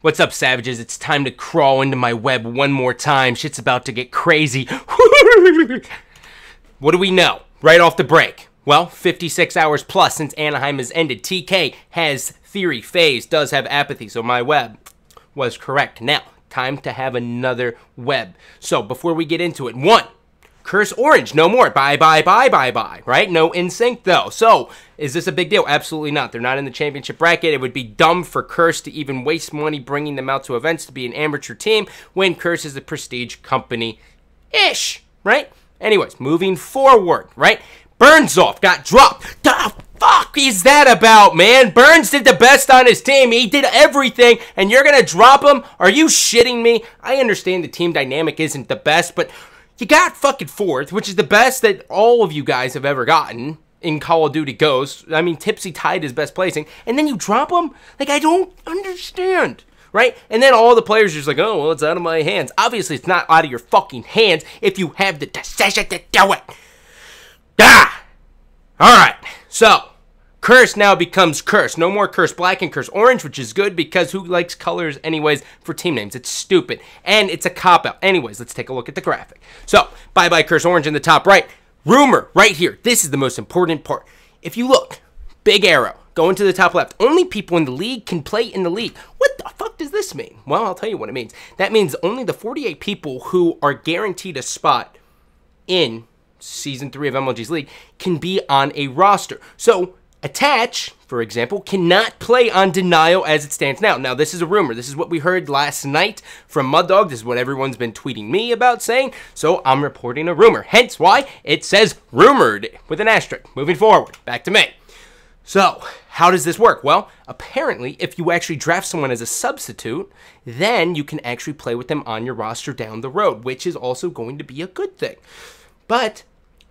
What's up, savages? It's time to crawl into my web one more time. Shit's about to get crazy. What do we know right off the break? Well, 56 hours plus since Anaheim has ended. TK has theory. FaZe does have apathy, so my web was correct. Now, time to have another web. So, before we get into it, 1. Curse Orange, no more. Bye, bye, bye, bye, bye, right? No NSYNC, though. So, is this a big deal? Absolutely not. They're not in the championship bracket. It would be dumb for Curse to even waste money bringing them out to events to be an amateur team when Curse is a prestige company-ish, right? Anyways, moving forward, right? Burns off, got dropped. The fuck is that about, man? Burns did the best on his team. He did everything, and you're going to drop him? Are you shitting me? I understand the team dynamic isn't the best, but you got fucking 4th, which is the best that all of you guys have ever gotten in Call of Duty goes. I mean, Tipsy tied his best placing, and then you drop him? Like, I don't understand, right? And then all the players are just like, oh, well, it's out of my hands. Obviously, it's not out of your fucking hands if you have the decision to do it. Ah! Alright, so Curse now becomes Curse. No more Curse Black and Curse Orange, which is good because who likes colors anyways for team names? It's stupid. And it's a cop-out. Anyways, let's take a look at the graphic. So, bye-bye Curse Orange in the top right. Rumor, right here. This is the most important part. If you look, big arrow, going to the top left. Only people in the league can play in the league. What the fuck does this mean? Well, I'll tell you what it means. That means only the 48 people who are guaranteed a spot in Season 3 of MLG's League can be on a roster. So, Attach, for example, cannot play on Denial as it stands now. Now, this is a rumor. This is what we heard last night from Mud Dog. This is what everyone's been tweeting me about saying. So, I'm reporting a rumor. Hence why it says rumored with an asterisk. Moving forward, back to me. So, how does this work? Well, apparently, if you actually draft someone as a substitute, then you can actually play with them on your roster down the road, which is also going to be a good thing. But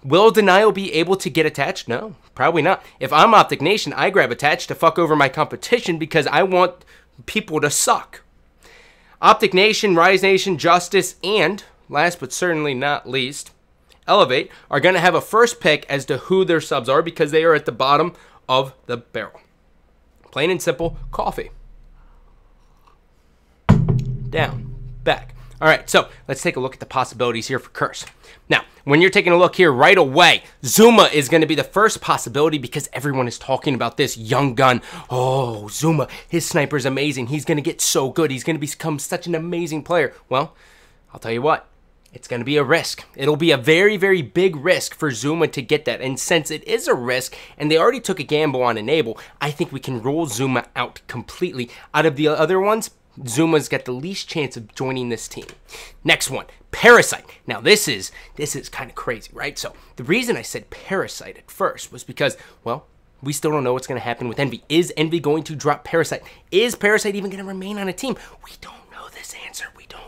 will Denial be able to get Attached? No, probably not. If I'm Optic Nation, I grab Attached to fuck over my competition because I want people to suck. Optic Nation, Rise Nation, Justice, and last but certainly not least, Elevate are going to have a first pick as to who their subs are because they are at the bottom of the barrel. Plain and simple, coffee. Down, back. All right, so let's take a look at the possibilities here for Curse. Now, when you're taking a look here right away, Zuma is going to be the first possibility because everyone is talking about this young gun. Oh, Zuma, his sniper is amazing. He's going to get so good. He's going to become such an amazing player. Well, I'll tell you what. It's going to be a risk. It'll be a very, very big risk for Zuma to get that. And since it is a risk, and they already took a gamble on Enable, I think we can rule Zuma out completely. Out of the other ones, Zuma's got the least chance of joining this team. Next one, Parasite. Now this is kind of crazy, right? So the reason I said Parasite at first was because, well, we still don't know what's going to happen with Envy. Is Envy going to drop Parasite? Is Parasite even going to remain on a team? We don't know this answer. We don't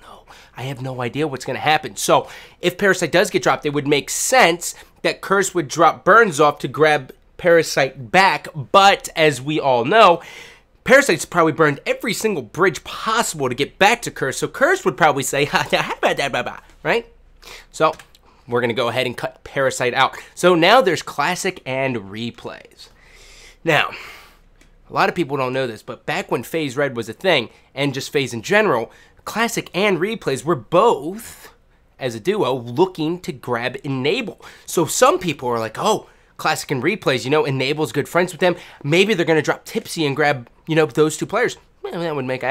know. I have no idea what's going to happen. So if Parasite does get dropped, it would make sense that Curse would drop Burns off to grab Parasite back. But as we all know, Parasite's probably burned every single bridge possible to get back to Curse, so Curse would probably say, right? So, we're going to go ahead and cut Parasite out. So now there's Classic and Replays. Now, a lot of people don't know this, but back when FaZe Red was a thing, and just FaZe in general, Classic and Replays were both, as a duo, looking to grab Enable. So some people are like, oh, Classic and Replays, you know, Enable's good friends with them. Maybe they're going to drop Tipsy and grab, you know, those two players. Well, that would make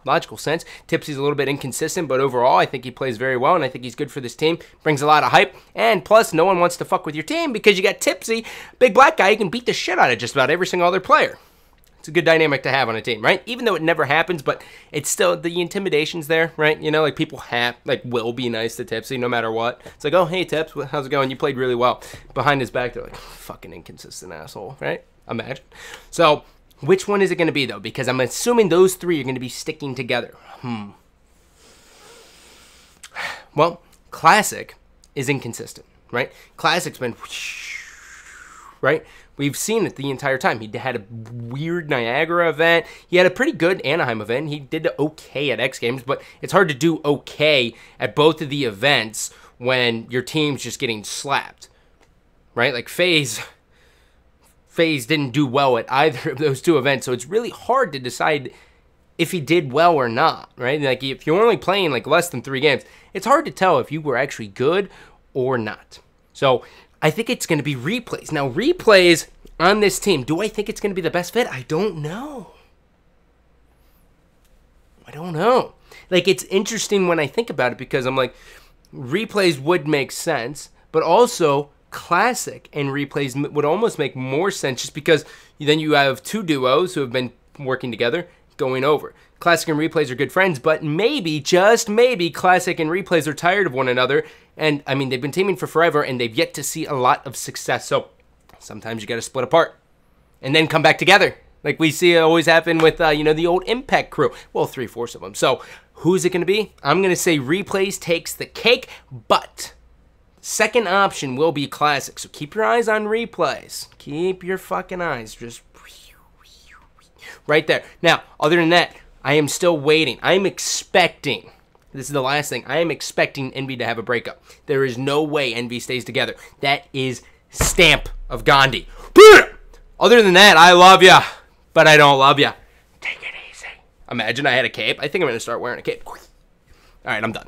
logical sense. Tipsy's a little bit inconsistent, but overall, I think he plays very well, and I think he's good for this team. Brings a lot of hype, and plus, no one wants to fuck with your team because you got Tipsy, big black guy, you can beat the shit out of just about every single other player. It's a good dynamic to have on a team, right? Even though it never happens, but it's still, the intimidation's there, right? You know, like people will be nice to Tipsy no matter what. It's like, oh, hey, Tips, how's it going? You played really well. Behind his back, they're like, fucking inconsistent asshole, right? Imagine. So, which one is it going to be, though? Because I'm assuming those three are going to be sticking together. Well, Classic is inconsistent, right? Classic's been, right? We've seen it the entire time. He had a weird Niagara event. He had a pretty good Anaheim event. He did okay at X Games, but it's hard to do okay at both of the events when your team's just getting slapped, right? Like FaZe didn't do well at either of those two events, so it's really hard to decide if he did well or not, right? Like, if you're only playing like less than 3 games, it's hard to tell if you were actually good or not. So I think it's going to be replays. Now, replays on this team, do I think it's going to be the best fit? I don't know. I don't know. Like, it's interesting when I think about it because I'm like, replays would make sense, but also classic and replays would almost make more sense just because then you have 2 duos who have been working together going over. Classic and replays are good friends, but maybe, just maybe, classic and replays are tired of one another. And, I mean, they've been teaming for forever, and they've yet to see a lot of success. So sometimes you got to split apart and then come back together. Like we see it always happen with, the old Impact crew. Well, 3/4 of them. So who's it going to be? I'm going to say replays takes the cake, but second option will be classic. So keep your eyes on replays. Keep your fucking eyes just right there. Now, other than that, I am still waiting. I am expecting, this is the last thing, I am expecting Envy to have a breakup. There is no way Envy stays together. That is stamp of Gandhi. Other than that, I love ya, but I don't love ya. Take it easy. Imagine I had a cape. I think I'm going to start wearing a cape. All right, I'm done.